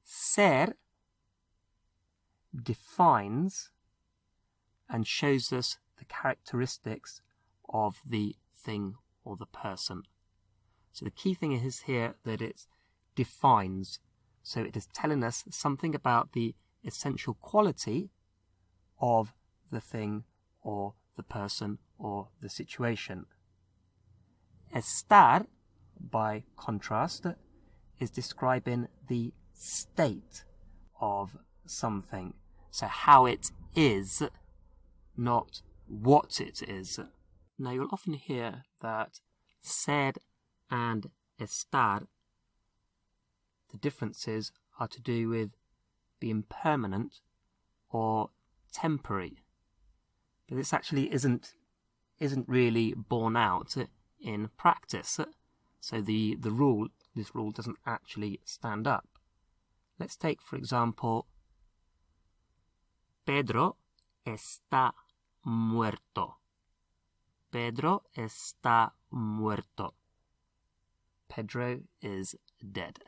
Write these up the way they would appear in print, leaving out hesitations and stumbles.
ser defines and shows us the characteristics of the thing or the person. So the key thing is here that it defines. So it is telling us something about the essential quality of the thing or the person or the situation. Estar, by contrast, is describing the state of something. So how it is, not what it is. Now you'll often hear that ser and estar, the differences are to do with being permanent or temporary. But this actually isn't really borne out in practice. So this rule doesn't actually stand up. Let's take, for example, Pedro está muerto. Pedro está muerto. Pedro is dead.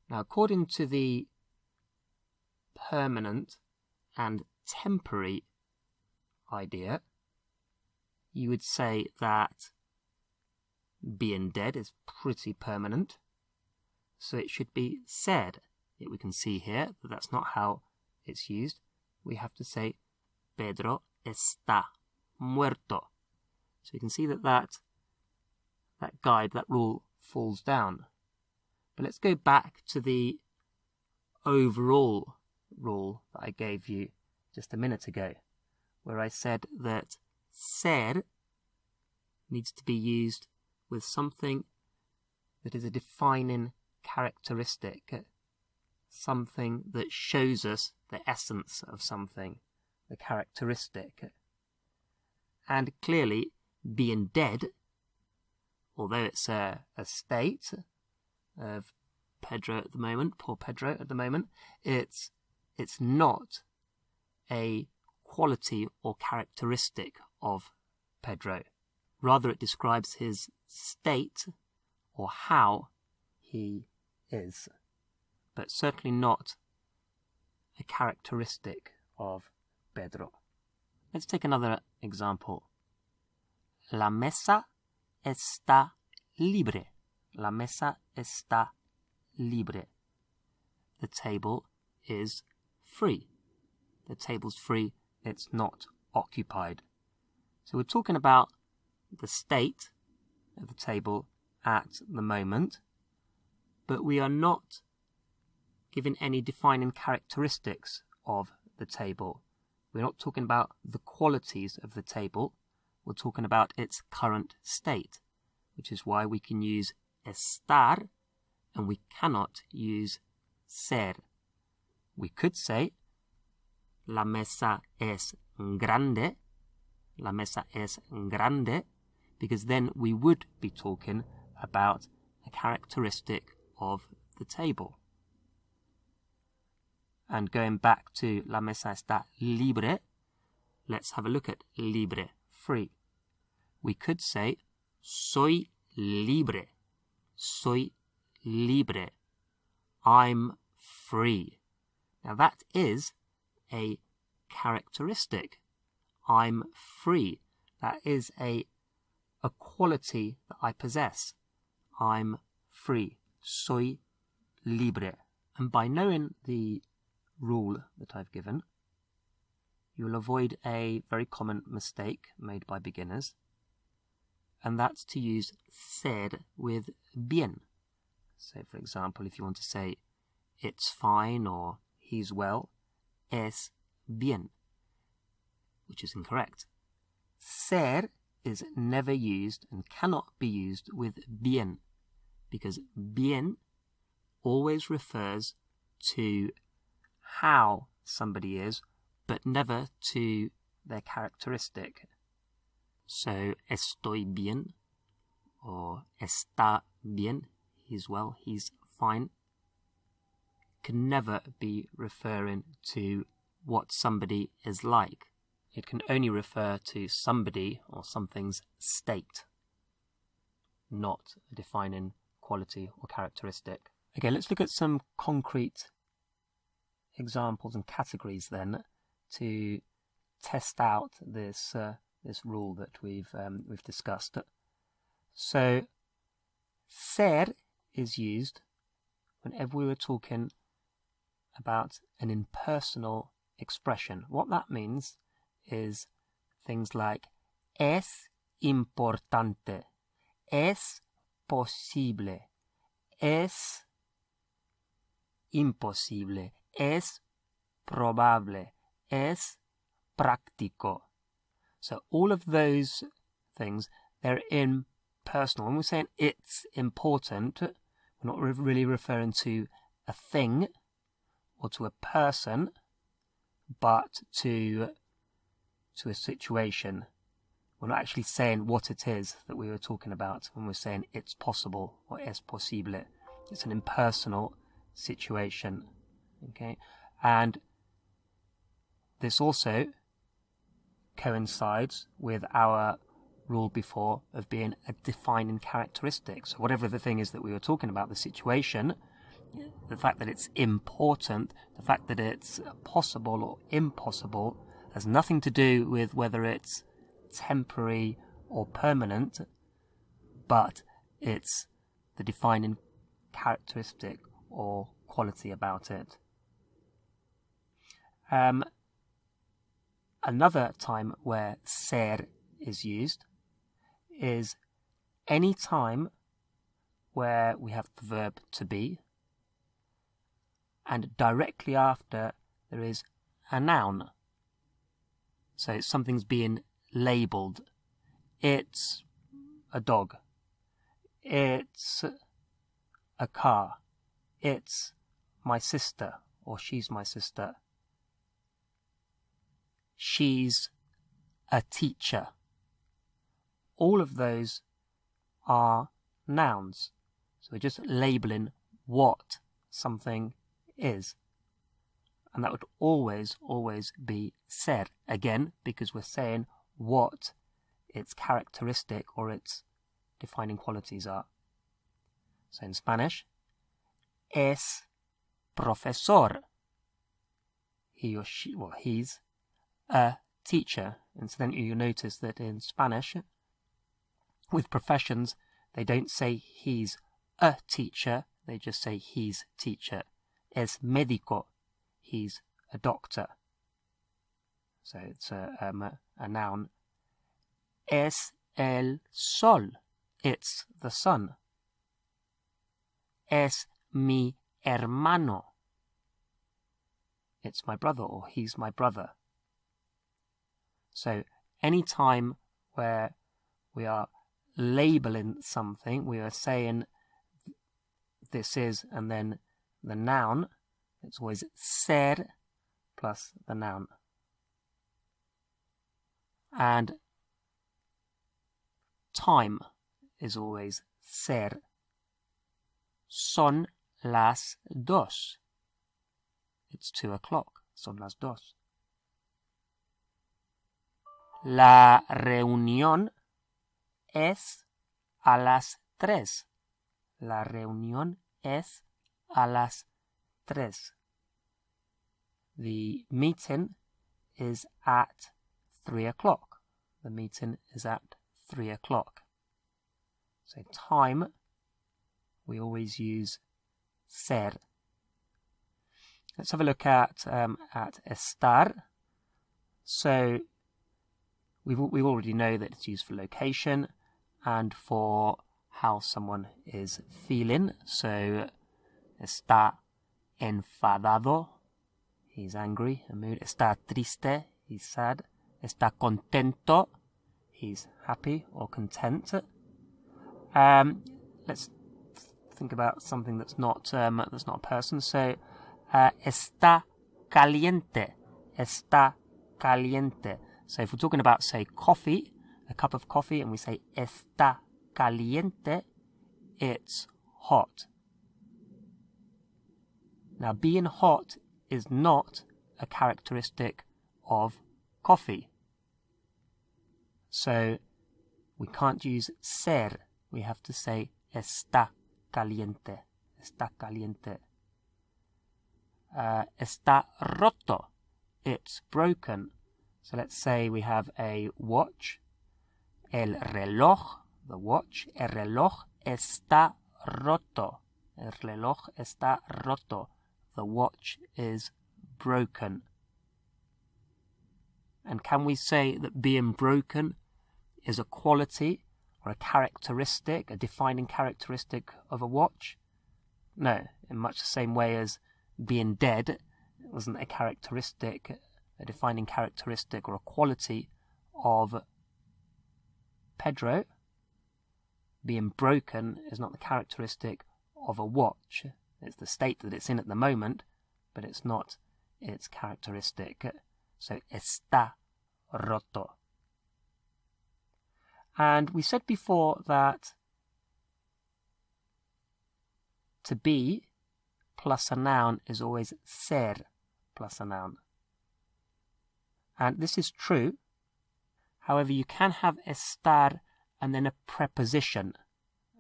Now, according to the permanent and temporary idea, you would say that being dead is pretty permanent, so it should be said. Yet we can see here that that's not how it's used. We have to say Pedro está muerto. So you can see that guide, that rule falls down. But let's go back to the overall rule that I gave you just a minute ago, where I said that ser needs to be used with something that is a defining characteristic, something that shows us the essence of something, the characteristic. And clearly, being dead, although it's a state of Pedro at the moment, poor Pedro at the moment, it's not a quality or characteristic of Pedro. Rather, it describes his state or how he is, but certainly not a characteristic of Pedro. Let's take another example. La mesa está libre. La mesa está libre. The table is free. The table's free, it's not occupied. So we're talking about the state of the table at the moment, but we are not giving any defining characteristics of the table. We're not talking about the qualities of the table, we're talking about its current state, which is why we can use estar and we cannot use ser. We could say la mesa es grande, la mesa es grande, because then we would be talking about a characteristic of the table. And going back to la mesa está libre, let's have a look at libre, free. We could say soy libre, soy libre, I'm free. Now that is a characteristic. I'm free. That is a quality that I possess. I'm free. Soy libre. And by knowing the rule that I've given, you will avoid a very common mistake made by beginners, and that's to use ser with bien. So, for example, if you want to say it's fine or he's well, es bien, which is incorrect. Ser is never used and cannot be used with bien, because bien always refers to how somebody is, but never to their characteristic. So, estoy bien, or está bien, he's well, he's fine, can never be referring to what somebody is like. It can only refer to somebody or something's state, not a defining quality or characteristic. Okay, let's look at some concrete examples and categories then to test out this this rule that we've discussed. So ser is used whenever we were talking about an impersonal expression. What that means is things like es importante, es posible, es imposible, es probable, es práctico. So all of those things, they're impersonal. When we're saying it's important, we're not really referring to a thing or to a person, but to a situation. We're not actually saying what it is that we were talking about when we're saying it's possible or es posible. It's an impersonal situation. Okay, and this also coincides with our rule before of being a defining characteristic. So whatever the thing is that we were talking about, the situation, the fact that it's important, the fact that it's possible or impossible, has nothing to do with whether it's temporary or permanent, but it's the defining characteristic or quality about it. Another time where ser is used is any time where we have the verb to be and directly after there is a noun. So something's being labelled. It's a dog. It's a car. It's my sister, or she's my sister. She's a teacher. All of those are nouns. So we're just labelling what something is. And that would always be ser. Again, because we're saying what its characteristic or its defining qualities are. So in Spanish, es profesor. He or she, well, he's a teacher. Incidentally, you'll notice that in Spanish, with professions, they don't say he's a teacher, they just say he's teacher. Es médico. He's a doctor. So it's a noun. Es el sol. It's the sun. Es mi hermano. It's my brother, or he's my brother. So any time where we are labeling something, we are saying this is, and then the noun, it's always ser plus the noun. And time is always ser. Son las dos. It's 2 o'clock. Son las dos. La reunión es a las 3. La reunión es a las 3. The meeting is at 3 o'clock. The meeting is at 3 o'clock. So time, we always use ser. Let's have a look at estar. So we already know that it's used for location and for how someone is feeling. So está enfadado, he's angry, a mood. Está triste, he's sad. Está contento, he's happy or content. Let's think about something that's not a person. So está caliente, está caliente. So if we're talking about, say, coffee, a cup of coffee, and we say está caliente, it's hot. Now, being hot is not a characteristic of coffee. So we can't use ser. We have to say está caliente. Está caliente. Está roto. It's broken. So let's say we have a watch. El reloj, the watch. El reloj está roto. El reloj está roto. The watch is broken. And can we say that being broken is a quality or a characteristic, a defining characteristic of a watch? No, in much the same way as being dead wasn't a characteristic, a defining characteristic or a quality of Pedro. Being broken is not the characteristic of a watch. It's the state that it's in at the moment, but it's not its characteristic. So, está roto. And we said before that to be plus a noun is always ser plus a noun. And this is true. However, you can have estar and then a preposition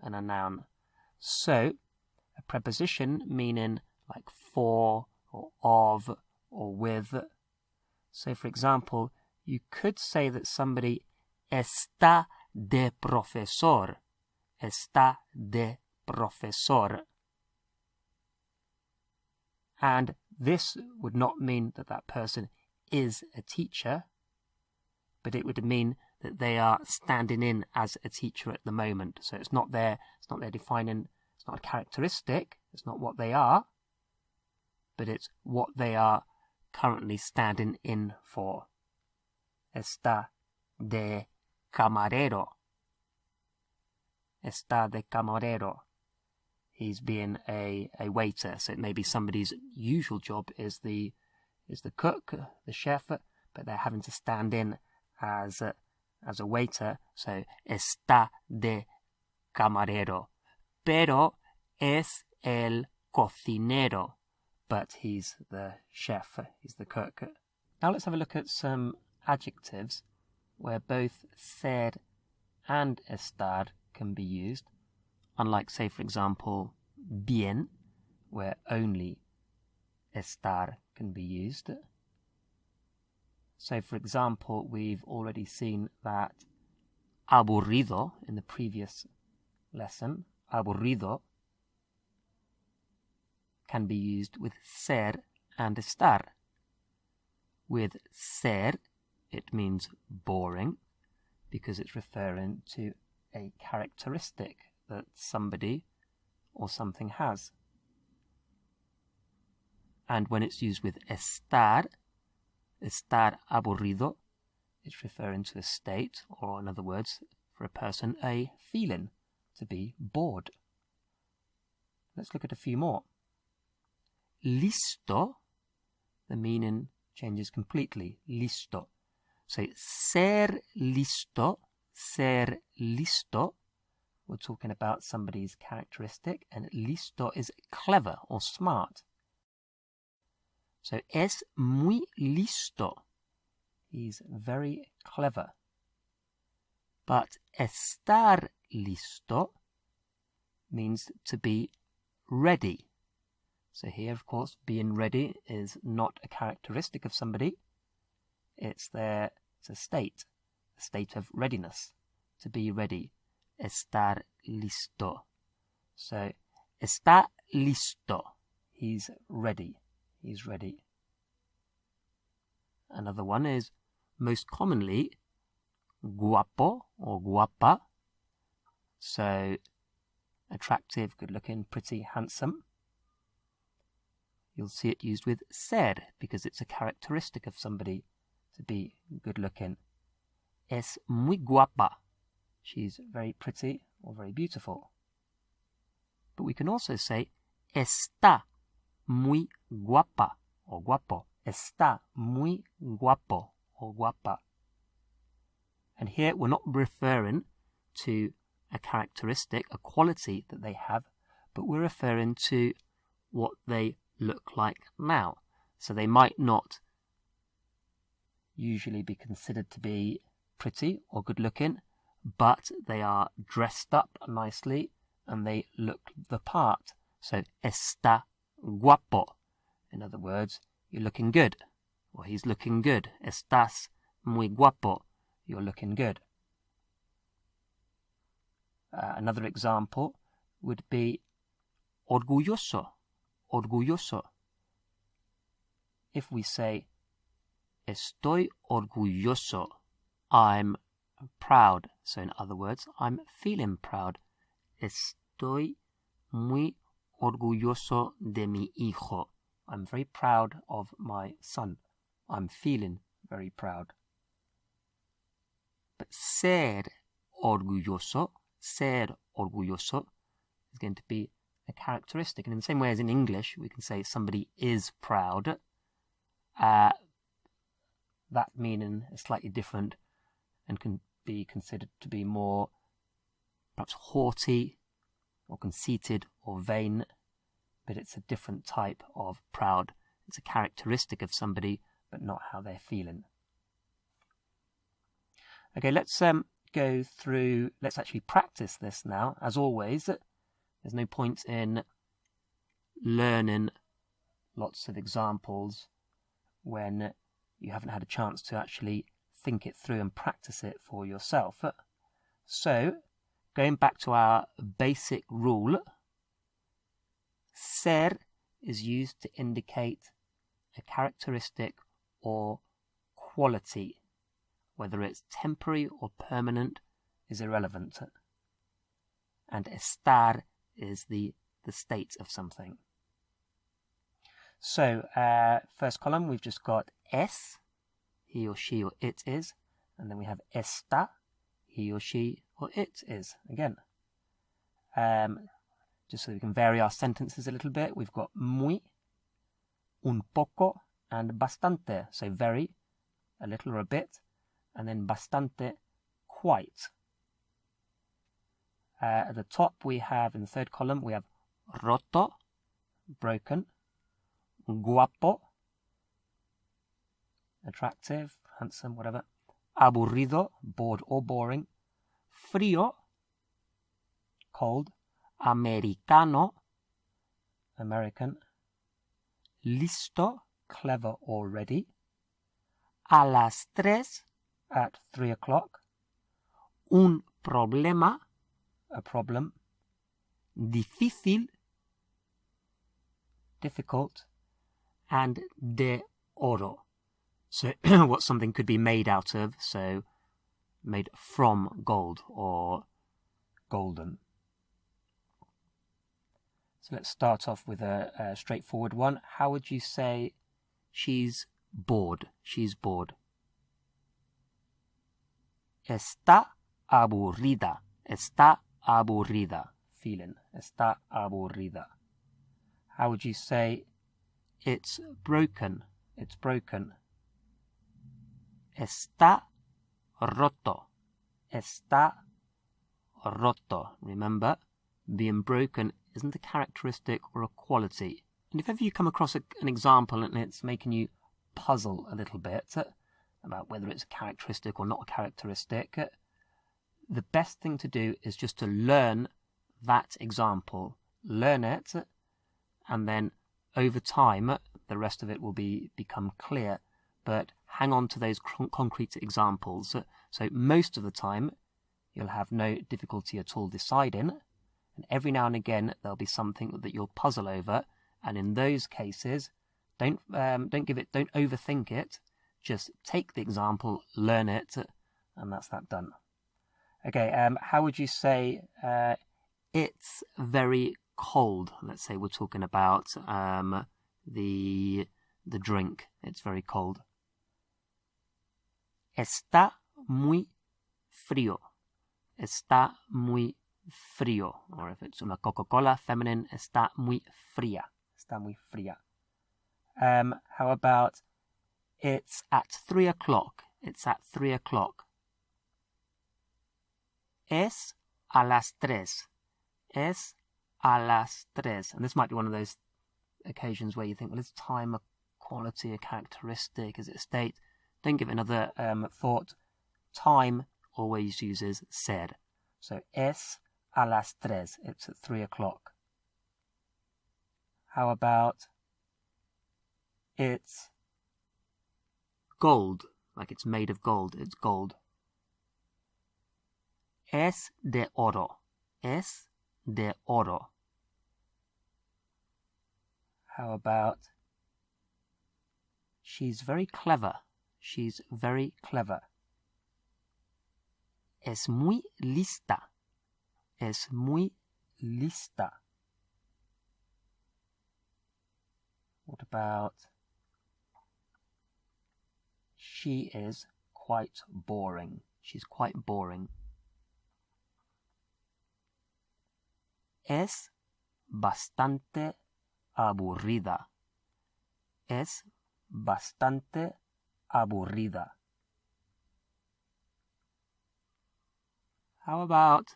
and a noun. So, a preposition meaning like for or of or with. So, for example, you could say that somebody está de profesor. Está de profesor. And this would not mean that that person is a teacher, but it would mean that they are standing in as a teacher at the moment. So it's not their defining, it's not a characteristic, it's not what they are, but it's what they are currently standing in for. Está de camarero. Está de camarero. He's being a waiter, so it may be somebody's usual job is the cook, the chef, but they're having to stand in as a waiter. So está de camarero, pero es el cocinero, but he's the chef, he's the cook. Now let's have a look at some adjectives where both ser and estar can be used. Unlike, say, for example, bien, where only estar can be used. So, for example, we've already seen that aburrido in the previous lesson, aburrido, can be used with ser and estar. With ser, it means boring, because it's referring to a characteristic that somebody or something has. And when it's used with estar aburrido, it's referring to a state, or in other words, for a person, a feeling, to be bored. Let's look at a few more. Listo, the meaning changes completely. Listo. So ser listo, we're talking about somebody's characteristic, and listo is clever or smart. So es muy listo. He's very clever. But estar listo means to be ready. So here, of course, being ready is not a characteristic of somebody. It's a state of readiness, to be ready. Estar listo. So, está listo. He's ready. He's ready. Another one is most commonly guapo or guapa. So, attractive, good looking, pretty, handsome. You'll see it used with ser because it's a characteristic of somebody to be good looking. Es muy guapa. She's very pretty or very beautiful. But we can also say está muy guapa or guapo. Está muy guapo or guapa. And here we're not referring to a characteristic, a quality that they have, but we're referring to what they look like now. So they might not usually be considered to be pretty or good looking, but they are dressed up nicely and they look the part. So está guapo. In other words, you're looking good, or he's looking good. Estás muy guapo. You're looking good. Another example would be orgulloso, orgulloso. If we say estoy orgulloso, I'm proud. So in other words, I'm feeling proud. Estoy muy orgulloso de mi hijo. I'm very proud of my son. I'm feeling very proud. But ser orgulloso is going to be a characteristic. And in the same way as in English, we can say somebody is proud. That meaning is slightly different and can be considered to be more perhaps haughty or conceited or vain, but it's a different type of proud. It's a characteristic of somebody, but not how they're feeling. Okay, let's go through, let's actually practice this now. As always, there's no point in learning lots of examples when you haven't had a chance to actually think it through and practice it for yourself. So, going back to our basic rule, ser is used to indicate a characteristic or quality. Whether it's temporary or permanent is irrelevant. And estar is the state of something. So, first column, we've just got es, he or she or it is. And then we have está, he or she or it is. Again, just so we can vary our sentences a little bit, we've got muy, un poco, and bastante. So very, a little or a bit. And then bastante, quite. At the top we have, in the third column, we have roto, broken, guapo, attractive, handsome, whatever, aburrido, bored or boring, frío, cold, americano, American, listo, clever or ready, a las 3, at 3 o'clock, un problema, a problem, difícil, difficult, and de oro. So what something could be made out of, so made from gold or golden. So let's start off with a straightforward one. How would you say she's bored? She's bored. Está aburrida. Está aburrida. Feeling. Está aburrida. How would you say it's broken? It's broken. Está roto. Está roto. Remember, being broken isn't a characteristic or a quality. And if ever you come across an example and it's making you puzzle a little bit about whether it's a characteristic or not a characteristic, the best thing to do is just to learn that example. Learn it, and then over time, the rest of it will become clear. But hang on to those concrete examples. So most of the time, you'll have no difficulty at all deciding. And every now and again, there'll be something that you'll puzzle over. And in those cases, don't overthink it. Just take the example, learn it, and that's that done. Okay, how would you say it's very cold? Let's say we're talking about the drink. It's very cold. Está muy frío. Está muy frío. Or if it's una Coca-Cola, feminine, está muy fría. Está muy fría. How about it's at 3 o'clock? It's at 3 o'clock. Es a las 3. Es a las 3. And this might be one of those occasions where you think, well, is time a quality, a characteristic? Is it a state? Don't give it another thought. Time always uses ser. So, es a las 3. It's at 3 o'clock. How about It's gold, like it's made of gold. It's gold. Es de oro. Es de oro. How about she's very clever. She's very clever. Es muy lista. Es muy lista. What about she is quite boring. She's quite boring. Es bastante aburrida. Es bastante aburrida. How about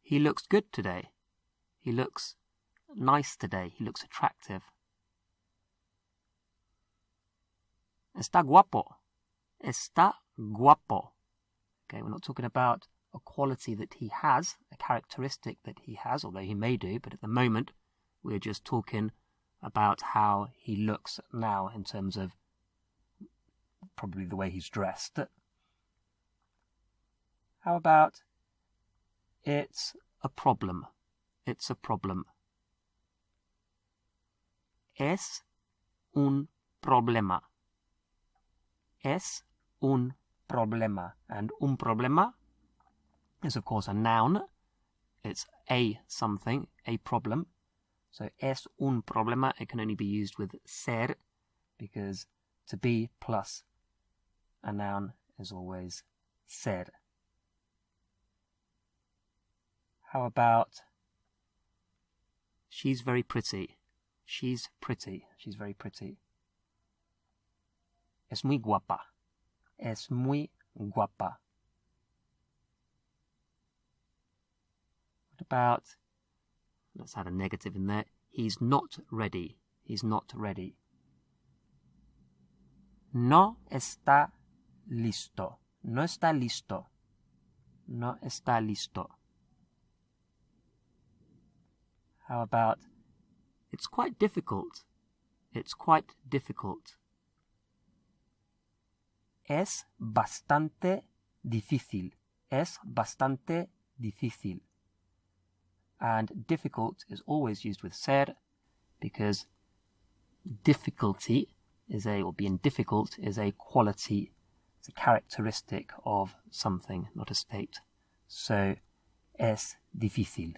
he looks good today? He looks nice today. He looks attractive. Está guapo. Está guapo. Okay, we're not talking about a quality that he has, a characteristic that he has, although he may do, but at the moment we're just talking about how he looks now in terms of probably the way he's dressed. How about it's a problem? It's a problem. Es un problema. Es un problema. And un problema is, of course, a noun. It's a something, a problem. So, es un problema, it can only be used with ser, because to be plus a noun is always ser. How about she's very pretty? She's pretty. She's very pretty. Es muy guapa. Es muy guapa. What about, let's add a negative in there, he's not ready. He's not ready. No está listo. No está listo. No está listo. How about it's quite difficult? It's quite difficult. Es bastante difícil. Es bastante difícil. And difficult is always used with ser, because difficulty is or being difficult is a quality, it's a characteristic of something, not a state. So, es difícil.